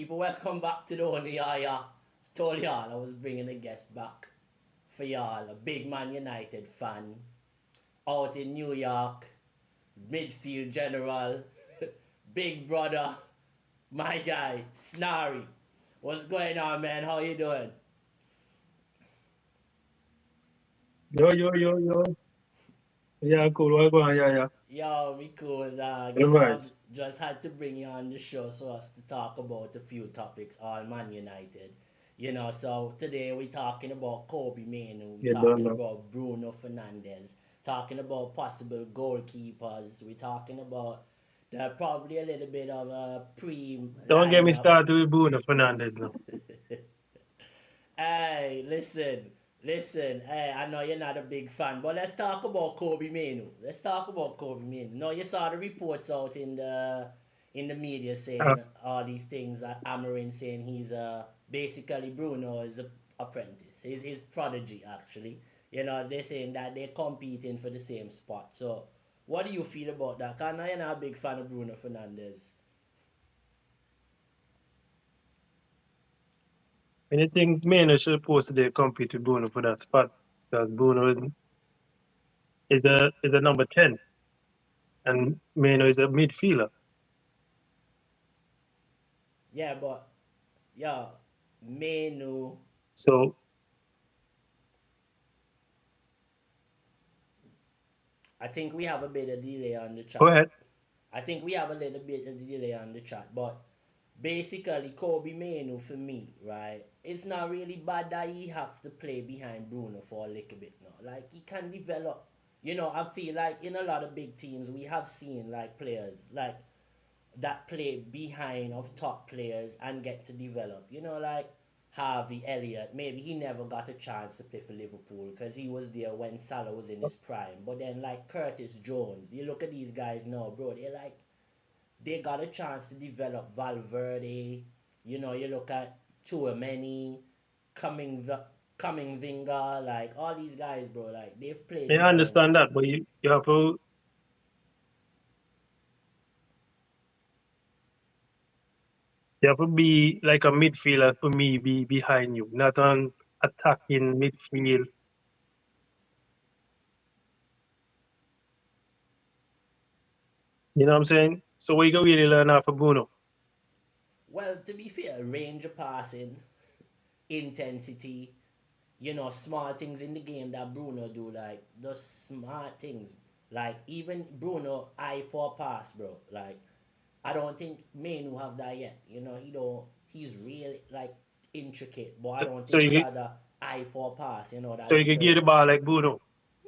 people, welcome back to the Only YAHYAH. Told y'all I was bringing a guest back for y'all, a big Man United fan out in New York, midfield general, big brother, my guy, Snarry. What's going on, man? How you doing? Yo. Yeah, cool. What going on? Yeah. Yo, we cool, dog. All right. Just had to bring you on the show so as to talk about a few topics on Man United. So today we talking about Kobbie Mainoo, we You don't talking know. about Bruno Fernandes, talking about possible goalkeepers, we talking about probably a little bit of a Don't get me pre-lineup. started with Bruno Fernandes now. Hey, listen. Hey, I know you're not a big fan, but let's talk about Kobbie Mainoo. Let's talk about Kobbie Mainoo. No, you saw the reports out in the media Uh, saying all these things. Amorim saying he's basically Bruno is a apprentice. He's his prodigy actually. They're saying that they're competing for the same spot. So, what do you feel about that? Cause I know you're not a big fan of Bruno Fernandes. and you think Mainoo should supposed to compete with Bruno for that spot? Because Bruno is a number 10 and Mainoo is a midfielder. Yeah, but yeah, Mainoo. So I think we have a bit of delay on the go chat. ahead. I think we have a little bit of delay on the chat, but basically Kobbie Mainoo for me, right? It's not really bad that he have to play behind Bruno for a little bit now. Like he can develop. I feel like in a lot of big teams we have seen like players like that play behind of top players and get to develop. Like Harvey Elliott. Maybe he never got a chance to play for Liverpool because he was there when Salah was in his prime. But then like Curtis Jones, you look at these guys now, bro. They got a chance to develop Valverde. You look at Tchouaméni, coming coming Vinga, like all these guys, bro. Like they've played I behind. understand that, but you have to be like a midfielder for me, be behind you, not on attacking midfield. You know what I'm saying? So what you can really learn off of Bruno. Well, to be fair, range of passing, intensity, small things in the game that Bruno do, like the smart things. Like even Bruno eye for pass, bro. Like I don't think Mainoo have that yet. He don't. He's really like intricate, but I don't So think he you got the eye for pass. so That you can little. get the ball like Bruno.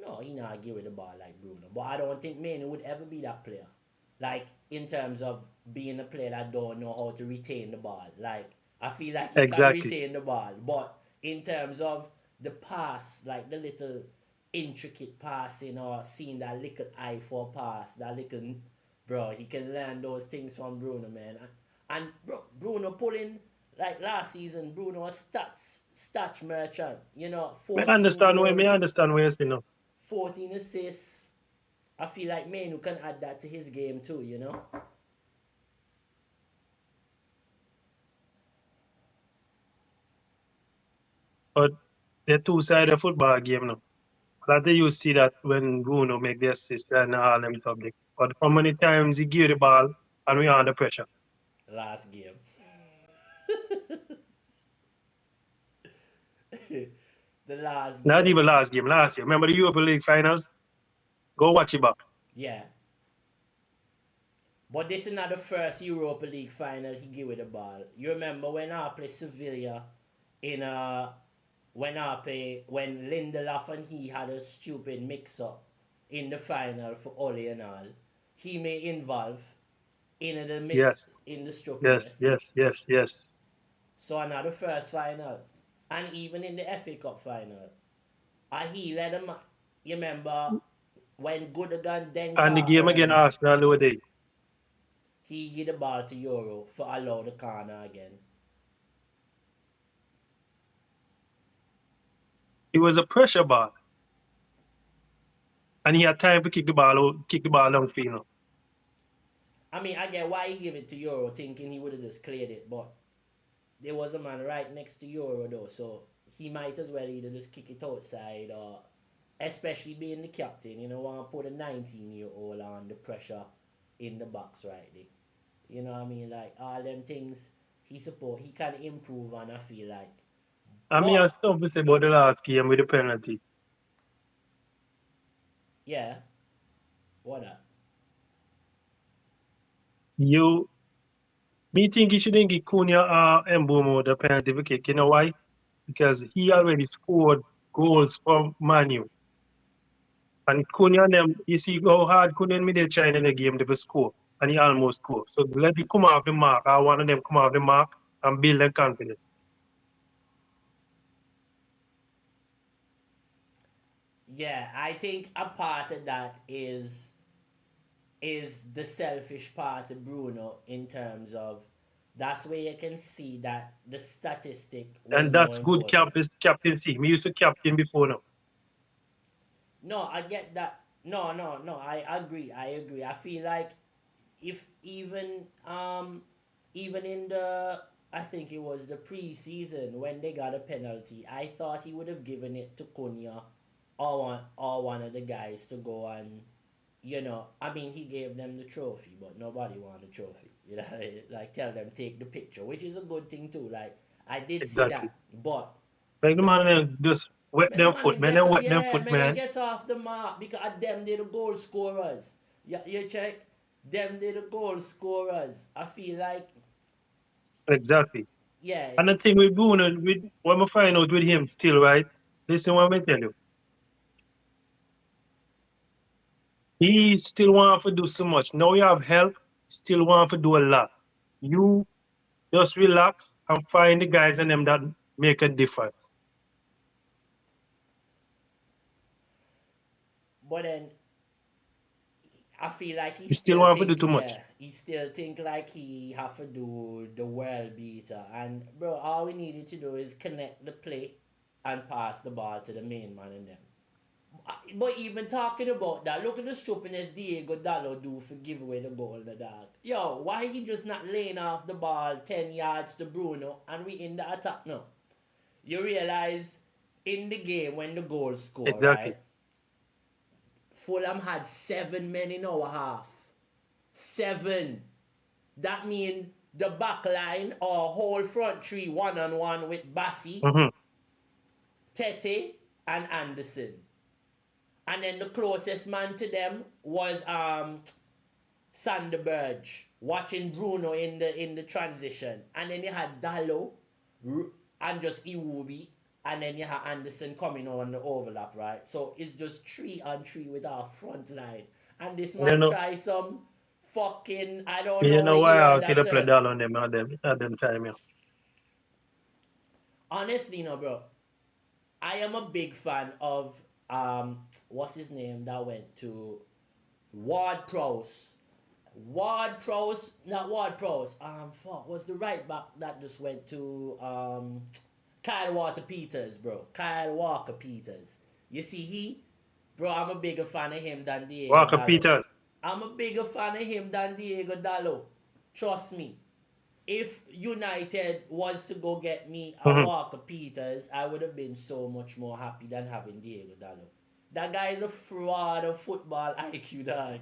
No, he not give it the ball like Bruno. But I don't think Mainoo would ever be that player. Like in terms of being a player that don't know how to retain the ball. Like I feel like he can Exactly. retain the ball, but in terms of the pass, like the little intricate passing or seeing that little eye for pass, that little bro, he can learn those things from Bruno, man. And bro, Bruno pulling like last season, Bruno was stats merchant. Me 14 understand where me goals, understand where you say no. 14 assists. I feel like Mainoo can add that to his game too. But the two-sided football game now. That they you see that when Bruno make the assist and all them public. But how many times he give the ball and we are under pressure? Last game. The last Not game. even last game, last year. Remember the Europa League finals? Go watch it back. Yeah. But this is not the first Europa League final he give with the ball. You remember when I play Sevilla in when Lindelof and he had a stupid mix up in the final for Ole and all. He may involve in the miss Yes, in the yes, stupidness. yes, yes, yes. So another first final. And even in the FA Cup final. He led him. You remember when Gundogan then And the got game again early, Arsenal the other day. he give the ball to Euro for allow the corner again. It was a pressure ball. And he had time to kick the ball out, kick the ball downfield. Now. I mean, I get why he give it to Euro, thinking he would have just cleared it, but there was a man right next to Euro though, so he might as well either just kick it outside or, especially being the captain, you know, want to put a 19-year-old on the pressure in the box right there. You know what I mean? Like all them things he can improve on, I feel like. I mean, I But still to say about the last game with the penalty. yeah, what up? Me think he shouldn't give Cunha Mbomo the penalty for kick. You know why? Because he already scored goals for Manu. And Cunha them, you see how hard Cunha and me they trying in the game to score. And he almost scored. So let it come off the mark. I one of them come off the mark and build their confidence. Yeah, I think a part of that is the selfish part of Bruno in terms of that's where you can see that the statistic was And more that's good important. captaincy. Me used to captain before now. No, I get that. No, no, no. I agree. I agree. I feel like if even in the I think it was the preseason when they got a penalty, I thought he would have given it to Cunha or one of the guys to go and I mean he gave them the trophy, but nobody wanted the trophy. You know, like tell them take the picture, which is a good thing too. Like I did see Exactly. that, but Like the the man them just wet man, the them man foot. them Man, get them off, wet them yeah, foot, man, them man. get off the mark because them they the goal scorers. Yeah, you check them they the goal scorers. I feel like Exactly. yeah, And the thing with Bruno, with what I find out with him still, right? Listen what I tell you. He still want to do so much. Now you have help, still want to do a lot. You just relax and find the guys and them that make a difference. but then I feel like he You still still want to do think, too much. yeah, he still think like he have to do the world beater. And bro, all we needed to do is connect the play and pass the ball to the main man and them. But even talking about that, look at the stupidness Diego Dallo do for give away the goal, the dog. Yo, why he just not laying off the ball 10 yards to Bruno and we in the attack now? You realize in the game when the goal score, Exactly. right? Fulham had 7 men in our half. 7. That means the back line or whole front three one-on-one with Bassi, Mm-hmm. Tete, and Anderson. And then the closest man to them was Sanderberg watching Bruno in the transition. And then you had Dallo and just Iwobi. And then you have Anderson coming on the overlap, right? So it's just 3-on-3 with our front line. And this You man know, try some fucking, I don't you know where know he why I learned could that have played term. all on them at them time, yeah. Honestly, no, bro. I am a big fan of what's his name that went to Ward Prowse. Ward Prowse, not Ward Prowse. Fuck, was the right back that just went to Kyle Walker Peters, bro. Kyle Walker Peters. You see, bro, I'm a bigger fan of him than Diego Walker Dallo. Peters. I'm a bigger fan of him than Diego Dallo. Trust me. If United was to go get me a Mm-hmm. Walker Peters, I would have been so much more happy than having Diego Dallo. That guy is a fraud of football IQ, dog.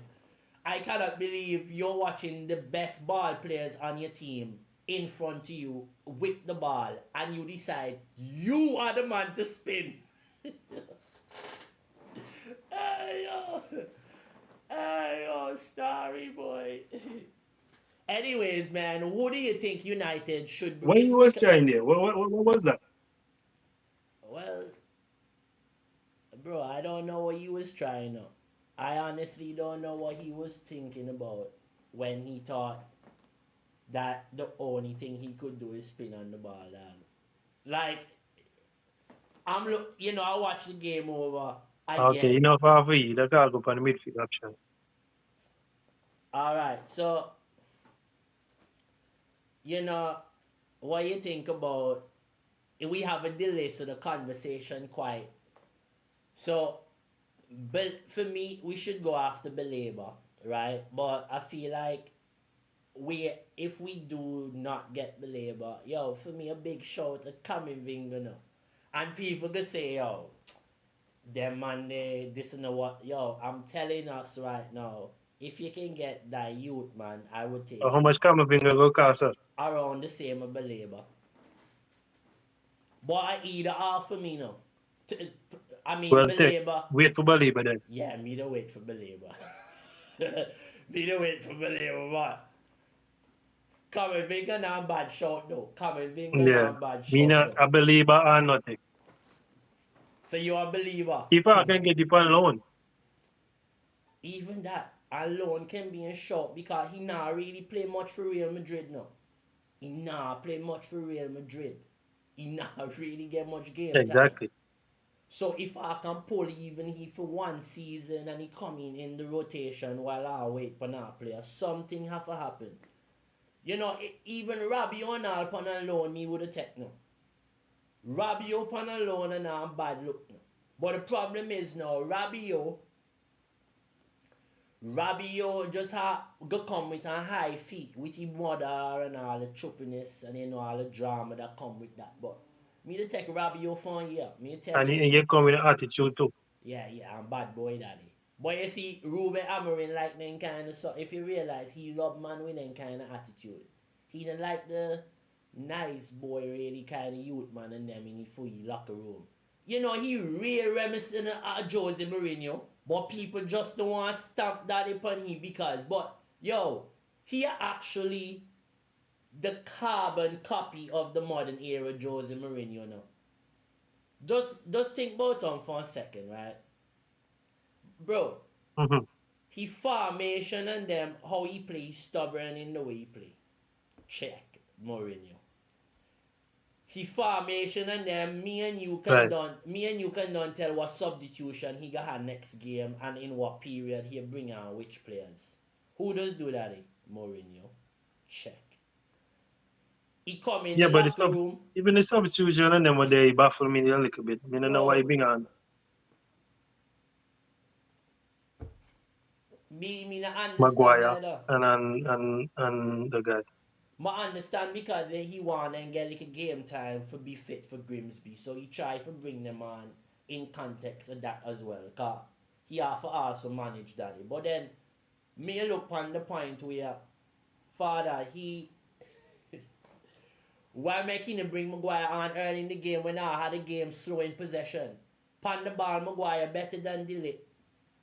I cannot believe you're watching the best ball players on your team in front of you with the ball and you decide you are the man to spin. Hey, yo. Hey, yo, Snarry boy. Anyways, man, who do you think United should bring? When he was trying there, what was that? Well, bro, I don't know what he was trying out. I honestly don't know what he was thinking about when he thought that the only thing he could do is spin on the ball. Like, I watched the game over Okay, again. enough of it. The guy go on the midfield options. All right, so what you think about? We have a delay, so the conversation quite. So, but for me, we should go after Belabor, right? But I feel like if we do not get the labor, yo, for me a big shout at coming Vinga now. And people could say, yo, them man they this and what, yo, I'm telling us right now, if you can get that youth man, I would take How it. much Camavinga go cost us? Around the same of the labor. But I either half for me now. I mean Well, Belabor. wait for Belabor then. Yeah, me to wait for Belabor. Me to wait for Belabor, but Camavinga not bad shot though. Camavinga not bad shot. Me not a believer or nothing. So you are a believer? If I can get it on loan. Even that alone can be a shot because he not really play much for Real Madrid now. He not play much for Real Madrid. He not really get much game Exactly. time. So if I can pull even he for one season and he come in the rotation while I wait for another player, something have to happen. You know, even Rabiot upon a loan me would have taken. Rabiot upon a loan and I'm bad look now. But the problem is now Rabiot just go come with a high feet with his mother and all the choppiness and you know all the drama that come with that. But me to take Rabiot for a year. Me tell and you come with an attitude too. Yeah, I'm bad boy daddy. But you see, Ruben Amorim like them kind of so if you realize he love man with them kind of attitude. He don't like the nice boy really kind of youth man and them in the full locker room. You know, he real reminiscent of Jose Mourinho, but people just don't want to stamp that upon him because, but yo, he actually the carbon copy of the modern era Jose Mourinho now. Just think about him for a second, right? Bro, he formation and them, how he play, stubborn in the way he play. Check, Mourinho. He formation and them, me and you can done tell what substitution he got next game and in what period he bring on which players. Who does do that? Mourinho. Check. He come in the locker room. Even the substitution and them they baffle me a little bit. I don't know why he bring on. Me not understand Maguire and the guy. I understand because he want and get like a game time for be fit for Grimsby. So he try to bring them on in context of that as well. Cause he have to also manage that. But then me look on the point where father he why making him bring Maguire on early in the game when I had a game slow in possession. Pan the ball Maguire better than Dele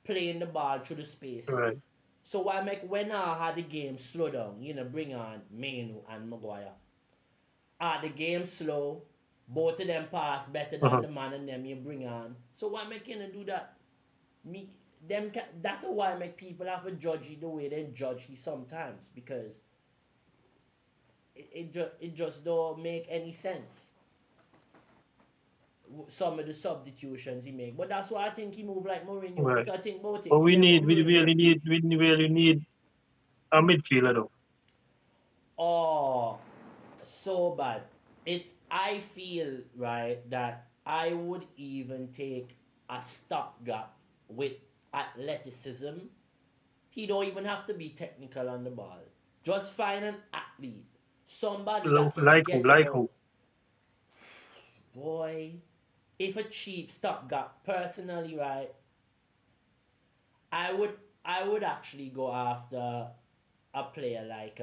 playing the ball through the spaces. Right. So why make when I had the game slow down, bring on Mainoo and Maguire. The game slow, both of them pass better than the man and them you bring on. So why make you do that? That's why make people have to judge you the way they judge you sometimes because it just don't make any sense. Some of the substitutions he make, but that's why I think he move like Mourinho. Right. Because I think about it. But we really need a midfielder though. Oh, so bad. I feel right that I would even take a stopgap with athleticism. He don't even have to be technical on the ball. Just find an athlete, somebody that can like who? Boy. If a cheap stopgap, personally, right, I would actually go after a player like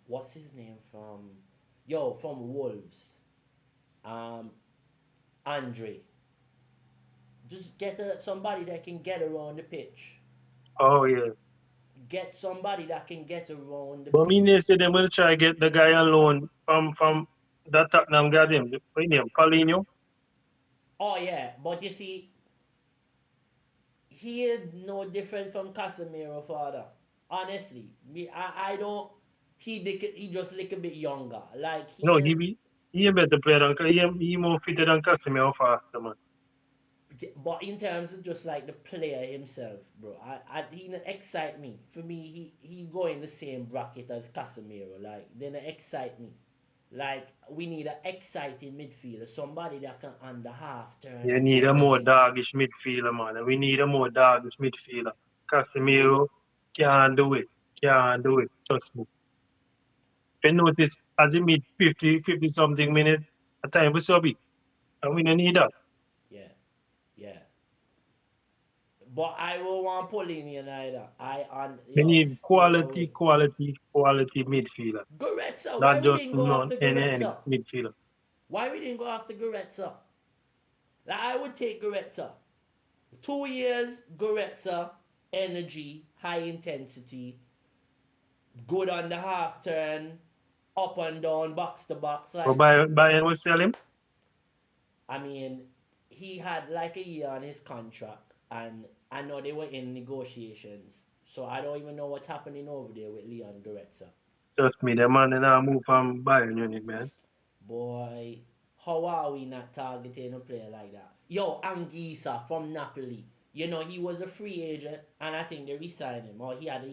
what's his name from Wolves, Andre. Just get somebody that can get around the pitch. Oh yeah. Get somebody that can get around the pitch. But me say they will try get the guy on loan from that Tottenham got him. What's name? Paulinho. Oh yeah, but you see, he is no different from Casemiro, father. Honestly, I don't. He just like a bit younger. Like he a better player than he more fitter than Casemiro faster man. But in terms of just like the player himself, bro, he not excite me. For me, he go in the same bracket as Casemiro. Like they not excite me. Like we need an exciting midfielder, somebody that can under half turn. You need a more doggish midfielder, man. We need a more doggish midfielder. Casemiro can't do it. can't do it. Trust me. If you notice, as he made 50 something minutes, a time for subby. And we don't need that. Yeah, yeah. But I will want Pauline either. I on We yo need stay away. quality midfielder. Goretza, why Not we just didn't go not after any Goretza? midfielder. Why we didn't go after Goretza? Like, I would take Goretza. 2 years, Goretza, energy, high intensity, good on the half turn, up and down, box to box. But Like, Bayern will sell him. I mean, he had like a year on his contract, and I know they were in negotiations. So I don't even know what's happening over there with Leon Goretza. Trust me, the man and I move from Bayern Munich, man. Boy, how are we not targeting a player like that? Yo, Anguissa from Napoli. You know, he was a free agent, and I think they re-signed him, or he had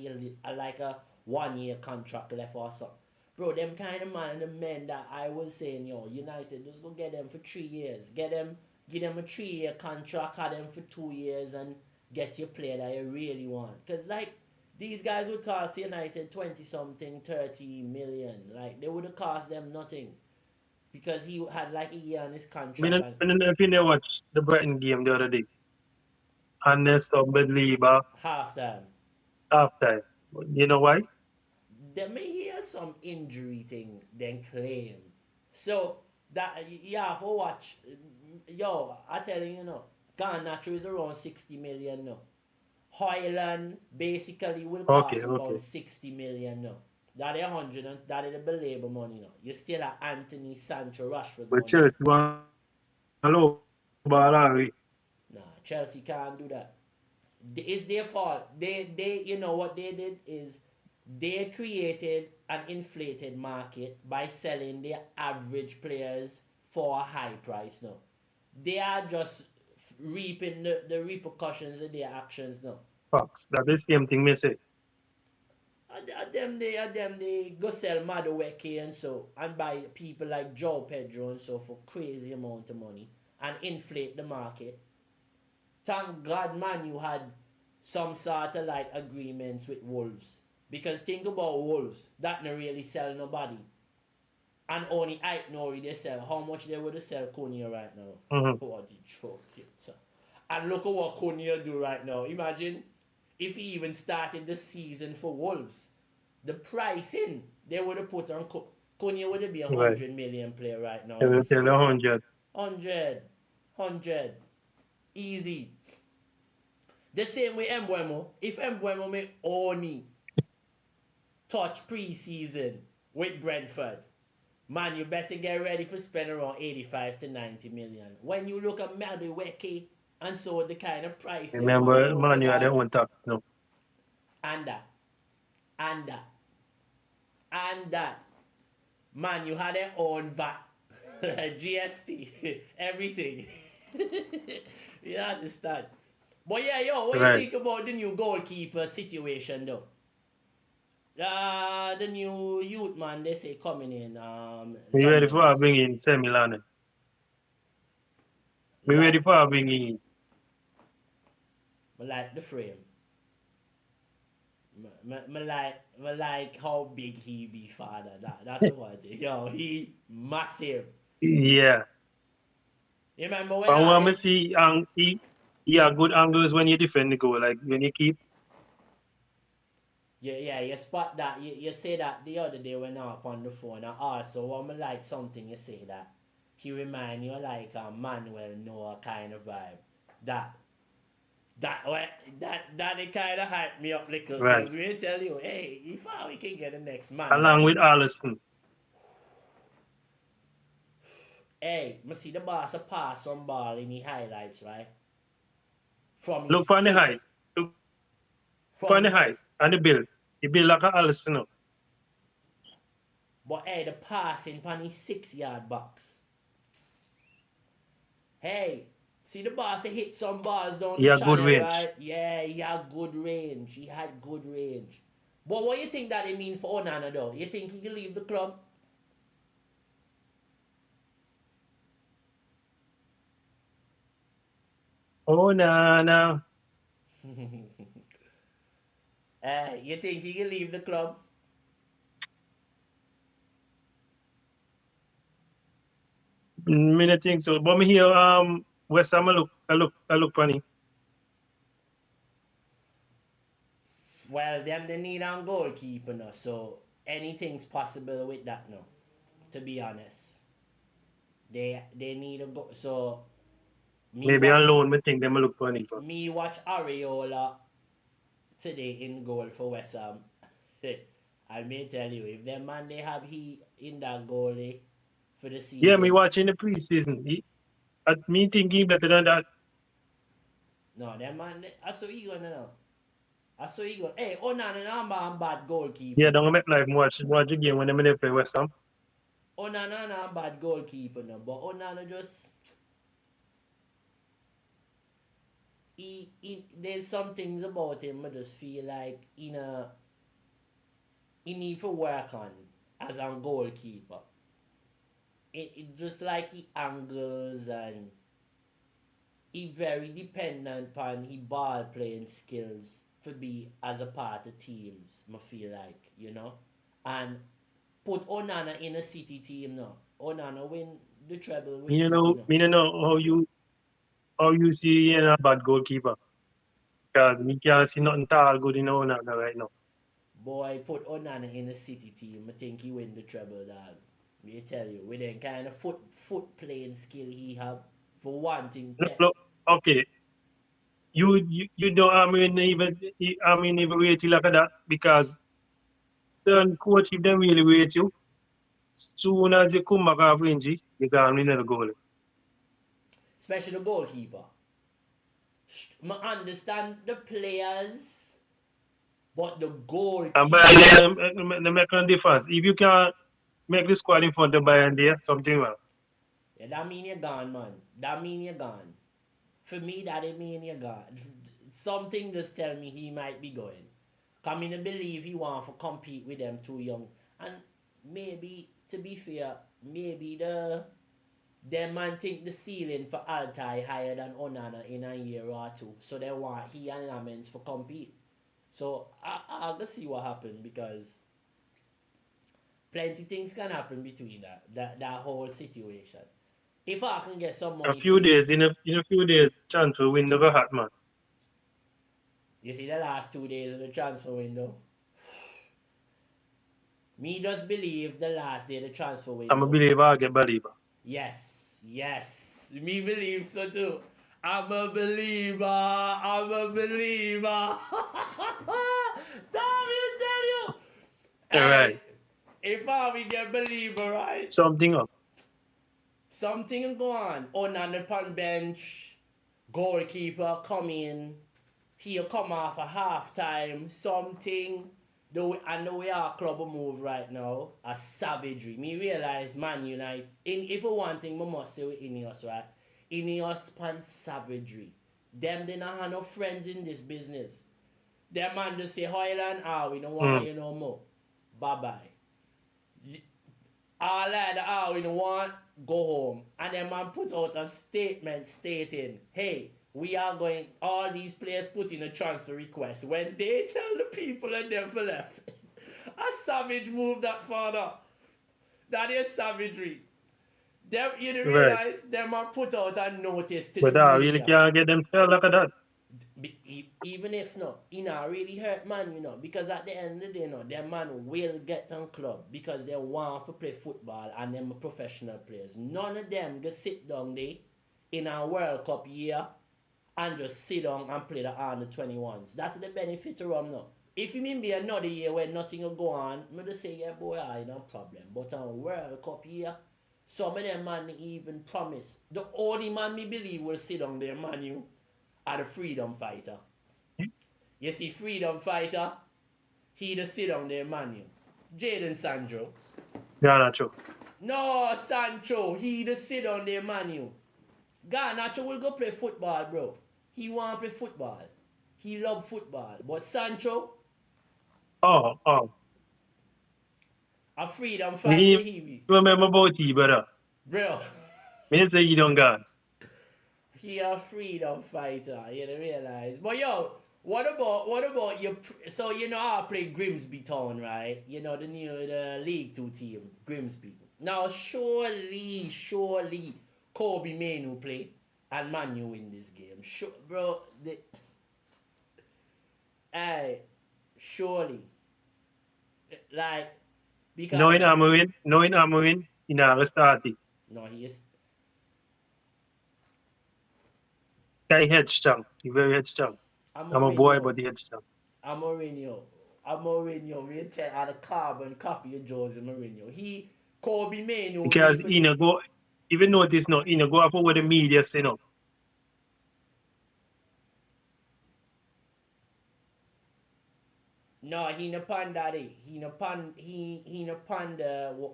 like a 1 year contract left or something. Bro, them kind of man, the men that I was saying, yo, United, just go get them for 3 years. Give them a 3 year contract, have them for 2 years, and get your player that you really want. Because, like, these guys would cost United 20 something, 30 million. Like, they would have cost them nothing. Because he had like a year on his contract. I don't know if you watched the Brighton game the other day. And they saw Bedleba Halftime. halftime. You know why? They may hear some injury thing, then claim. So that you have to watch. Yo, I tell you, Garnacho is around 60 million now. Hoyland basically will cost around 60 million now. That is 100 and that is the belabor money now. You still have Anthony, Sancho, Rashford But money. Chelsea want a low ball, Nah, Chelsea can't do that. It's their fault. They you know what they did is they created an inflated market by selling their average players for a high price now. They are just reaping the repercussions of their actions now. Fox. That's the same thing me say. They go sell Madueke and so, and buy people like Joe Pedro and so for crazy amount of money and inflate the market. Thank God, man, you had some sort of like agreements with Wolves. Because think about Wolves, that not really sell nobody. And only Ike Nori they sell. How much they would sell Cunha right now? Mm-hmm. What the joke, and look at what Cunha do right now. Imagine if he even started the season for Wolves. The pricing they would have put on Cunha would have been 100 million player right now. They will tell 100. 100. Easy. The same with Mbeumo. If Mbeumo may only touch pre-season with Brentford, man, you better get ready for spend around 85 to 90 million. When you look at Madueke and so the kind of price remember, man, you had their own tax no. And that. Man, you had their own VAT, GST, everything. You understand? But yeah, yo, what you think about the new goalkeeper situation though? The new youth man they say coming in. We ready for bringing in Milan. We ready for bringing in. I like the frame. I like how big he be, father. That's what it is. Yo, he massive. Yeah. You remember when I see he have good angles when you defend the goal, like when you keep. Yeah, you spot that. You say that the other day when I was on the phone. And also, when I like something you say that, he remind you like a Manuel Noah kind of vibe. That it kind of hyped me up little. Because we tell you, hey, if we can get the next man. Along with Alisson. Hey, I see the boss pass some ball in the highlights, right? Look on the height. Look on the height and the build. He build like an Alisson. But hey, the passing on his 6-yard box. Hey, see the boss hit some balls down the channel, good range. right? Yeah, he had good range. But what do you think that it mean for Onana though? You think he can leave the club? Onana. You think he can leave the club? Me not think so. But me hear West Ham I look funny. Well, them they need a goalkeeper now, so anything's possible with that now. To be honest, they need a go. So Maybe on loan me think them look funny. But me watch Areola today in goal for West Ham. I may tell you, if them man they have he in that goalie for the season. yeah, me watching the preseason. Me thinking better than that. No, them man, I saw he gonna know. I saw he going. Hey, Onana not a bad goalkeeper. Yeah, don't make life watch the game when they play West Ham. Onana not a bad goalkeeper no, but Onana just there's some things about him I just feel like he need to work on as a goalkeeper. It just like he angles and he very dependent upon his ball playing skills for be as a part of teams, I feel like, you know. And put Onana in a City team now. Onana win the treble with You City know, now. me don't know how you see a bad goalkeeper. Because me can't see nothing tall good in Onana right now. Boy, put Onana in a City team, I think he win the treble, dog. Me tell you, with the kind of foot playing skill he have, for one thing. Look, okay. You don't even rate you like that because certain coach if them really rate you, soon as you come back off injury, you can't win the goal. Especially the goalkeeper. I understand the players, but the goalkeeper. And Bayern they make a difference. If you can't make the squad in front of Bayern there, something wrong. Yeah, that mean you're gone, man. That mean you're gone. For me, that mean you're gone. Something just tell me he might be going. Come in and believe he want to compete with them too young. And maybe, to be fair, maybe them man think the ceiling for Altay higher than Onana in a year or two. So they want he and Lammens for compete. So I'll go see what happens because plenty things can happen between that whole situation. If I can get some money, in a few days, transfer window go hot, man. You see the last 2 days of the transfer window. Me just believe the last day of the transfer window. I'm a believer, I get believer. Yes. Me believe so too. I'm a believer. Damn, you tell you. Alright. If we get believer, right? Something up. Something go on. Onana on bench. Goalkeeper come in. He'll come off a half-time. Something. And the way our club move right now, a savagery. Me realize Man United, if you one thing, I must say with Ineos, right? Ineos pan savagery. Them they not have no friends in this business. Them man just say, Hoyland, we don't want you no more. Bye-bye. All that, we don't want, go home. And then man put out a statement stating, hey, we are going, all these players put in a transfer request. When they tell the people that they've left, a savage move that further. That is savagery. Them, you realize them are put out a notice to but the I media. really can't get themselves like that. Even if not, it not really hurt man, you know, because at the end of the day, you know, them man will get on club because they want to play football and them professional players. None of them go sit down there in a World Cup year and just sit down and play the under 21s. That's the benefit of them now. If you mean be another year where nothing will go on, I'm just say, yeah, boy, no problem. But on World Cup year, some of them man even promise. The only man me believe will sit down there, man, you are the freedom fighter. You see, freedom fighter, he the sit down there, man, you. Jadon Sancho. Garnacho. No, Sancho, he the sit down there, man, you. Garnacho will go play football, bro. He want to play football. He love football. But Sancho, a freedom fighter he be. Remember about you, brother. Bro. Me say you don't gone. He a freedom fighter, you don't realize. But yo, What about your? So you know I play Grimsby Town, right? You know the League Two team, Grimsby. Now surely, Kobbie Mainoo play and Man U win this game. Sure, bro. Hey, surely, like because Knowing Amorim, he never started. no, he is Guy headstrong. He very headstrong. I'm a boy, Amorim. but he headstrong. Mourinho. Mourinho, we tell had a carbon copy of Jose Mourinho. Kobbie Mainoo Because need for. he no go, even notice no, he no go up with the media say no. No, he no pan that he no pan he no pan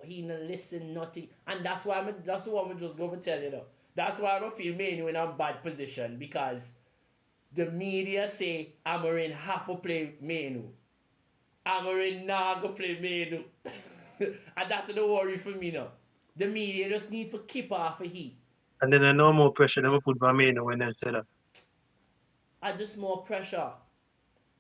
he no listen nothing, and that's why I'm just going to tell you. That's why I feel Mainoo in a bad position because the media say Amorim have to play Mainoo. Amorim not go play Mainoo. And that's the worry for me now. The media just need to keep off of heat. And then no more pressure never put by me when they say that. I just more pressure.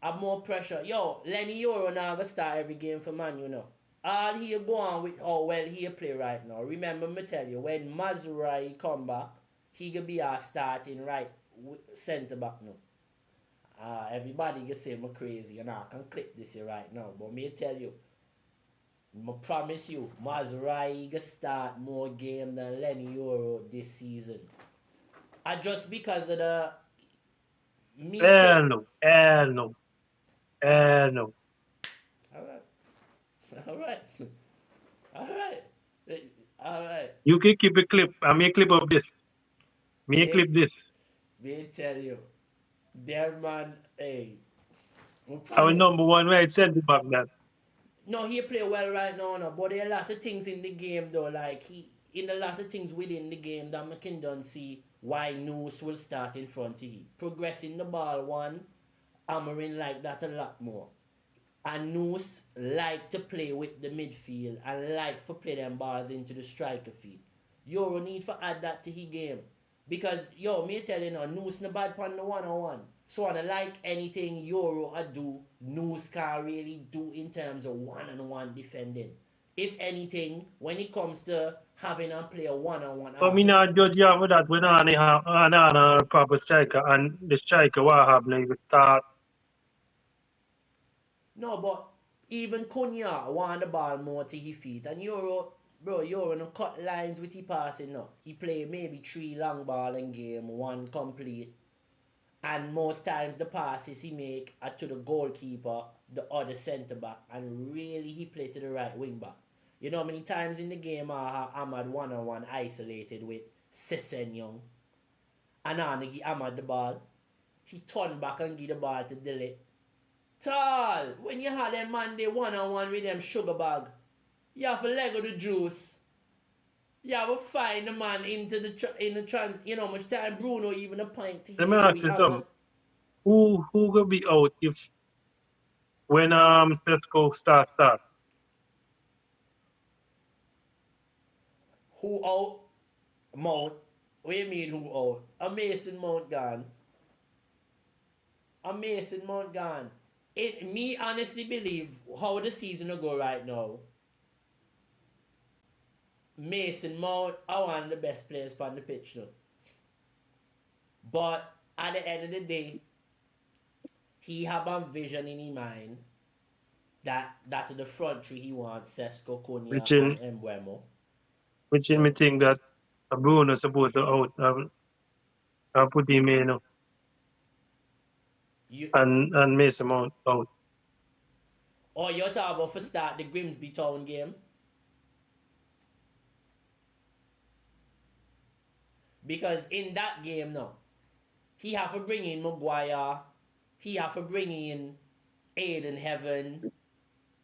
I more pressure. Yo, Lenny Euro now gonna start every game for Man, you know. All he go on with how well he play right now. Remember me tell you, when Mazraoui come back, he gonna be our starting right centre back now. Everybody can say me crazy and I can clip this here right now. But me tell you, I promise you, Mazraoui gonna start more game than Lenny Euro this season. And just because of the Hell no. Hell no. Hell no. Alright. Alright. You can keep a clip. I make clip of this. Me clip this. Me tell you. Their man, hey. Our number one right centre back that. No, he play well right now, no, but there are a lot of things in the game though, like in a lot of things within the game that I can see why Noose will start in front of him. Progressing the ball one, Amorim like that a lot more. And Noose like to play with the midfield and like to play them balls into the striker feet. Euro need to add that to his game. Because, me tell you now, Noose no bad pan the one-on-one. So I like anything Euro a do, Noose can't really do in terms of one-on-one defending. If anything, when it comes to having a player one-on-one... But me not judge you for that when I have a proper striker and the striker what have like start. No, but even Cunha want the ball more to his feet. And Euro no cut lines with his passing now. He play maybe 3 long ball in game, 1 complete. And most times the passes he make are to the goalkeeper, the other centre back, and really he play to the right wing back. You know how many times in the game Ahmad one-on-one isolated with Sessegnon. And I give Ahmad the ball. He turn back and give the ball to Dele. Tall, when you have them man they one-on-one with them sugar bag, you have to leg of the juice. You have to find the man into the trans. You know how much time Bruno even a point to Let me ask you something. Who gonna be out if when Sesko start? Who out? Mount. What do you mean who out? A Mason Mount gone. Me honestly believe how the season will go right now. Mason Mount are one of the best players on the pitch now. But at the end of the day, he have a vision in his mind that's the front three he wants Sesko, Cunha, and Mbeumo. Which in me think that Bruno supposed to out and put him in and Mason Mount out. Oh, you're talking about for start the Grimsby Town game? Because in that game now, he have to bring in Maguire, he have to bring in Aiden Heaven,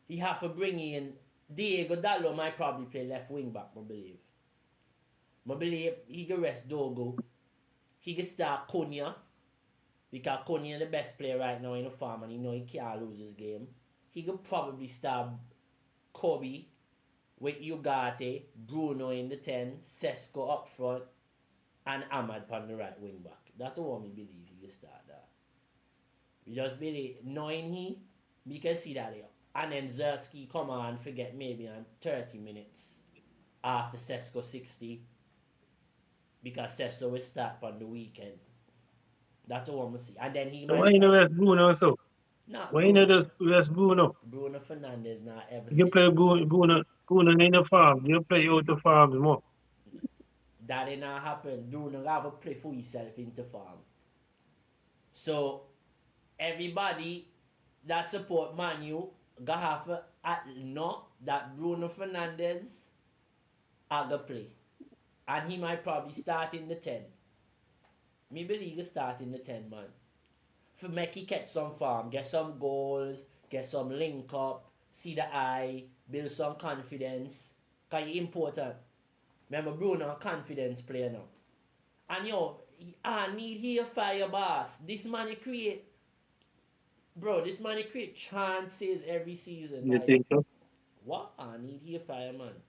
he have to bring in Diego Dallo might probably play left wing back, I believe. I believe he can rest Dogo. He can start Cunha. Because Cunha is the best player right now in the farm and he know he can't lose this game. He could probably start Kobbie with Ugarte, Bruno in the 10, Sesko up front, and Ahmad on the right wing back. That's the one we believe he can start that. We just really knowing we can see that here. And then Zerski come on forget maybe on 30 minutes after Sesko 60 because Sesko will start on the weekend. That's all I'm see. And then he So might why you know rest Bruno so? not Why you know just rest Bruno? Bruno Fernandes not ever You can play Bruno in the farms. You play out the farms more. That ain't not happen. Bruno have to play for himself in the farm. So everybody that support Manu got have to know that Bruno Fernandes are gonna play. And he might probably start in the 10. Me believe he start in the 10, man. For make he catch some form, get some goals, get some link up, see the eye, build some confidence. Cause it's important. Remember Bruno a confidence player now. And I need here fire boss. This man he create chances every season. You Like, think so? what? I need here fire, man.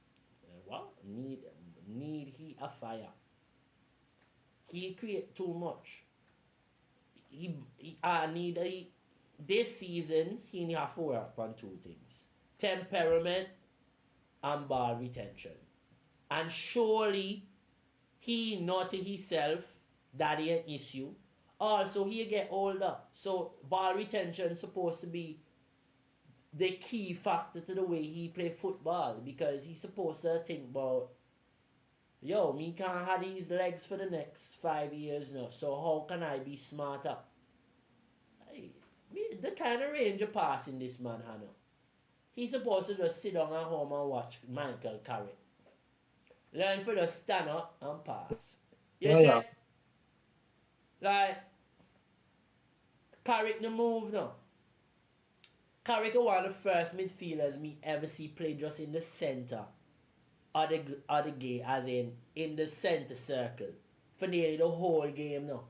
What? Need he a fire. He create too much. This season he need to work on two things. Temperament and ball retention. And surely he know to himself that he an issue. Also he get older. So ball retention supposed to be the key factor to the way he play football because he's supposed to think about me can't have these legs for the next 5 years now. So how can I be smarter? The kind of range of passing this man had now. He's supposed to just sit down at home and watch Michael Carrick. Learn for just stand up and pass. You check? Like, Carrick the move now. Carrick is one of the first midfielders me ever see play just in the centre of the game, as in the centre circle for nearly the whole game now.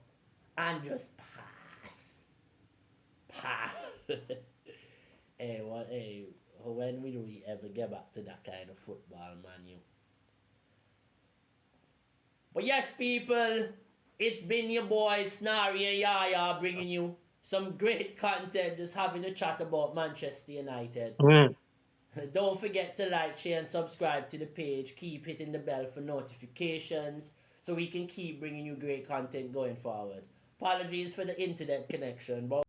And just pass. When will we ever get back to that kind of football, man? But yes, people, it's been your boys Snarry and Yahya bringing you some great content, just having a chat about Manchester United. Don't forget to like, share and subscribe to the page. Keep hitting the bell for notifications so we can keep bringing you great content going forward. Apologies for the internet connection, but